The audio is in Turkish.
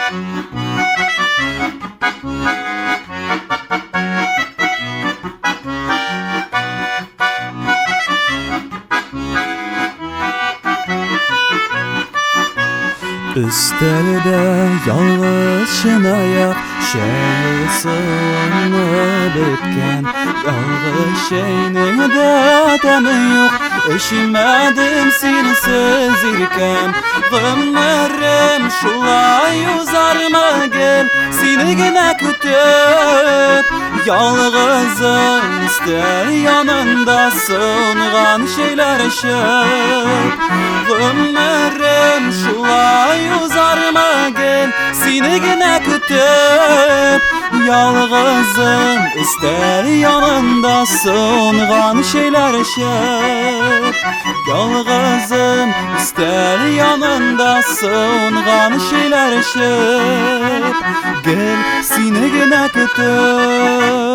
Üstelde yalnız şınayak şehsini bitken yalnız şeyinin de demi yok. Eşimedim sensiz irken gımlarım şulay uzarma gel seni gene kütüp yalnızım ister yanında sığıngan şeyler eşip gımlarım şulay uzarma gel seni gene kütüp yalnızım ister yanında sığıngan şeyler eşip yalnızım ister yanında sığıngan şeyler eşip gel seni gene kütüp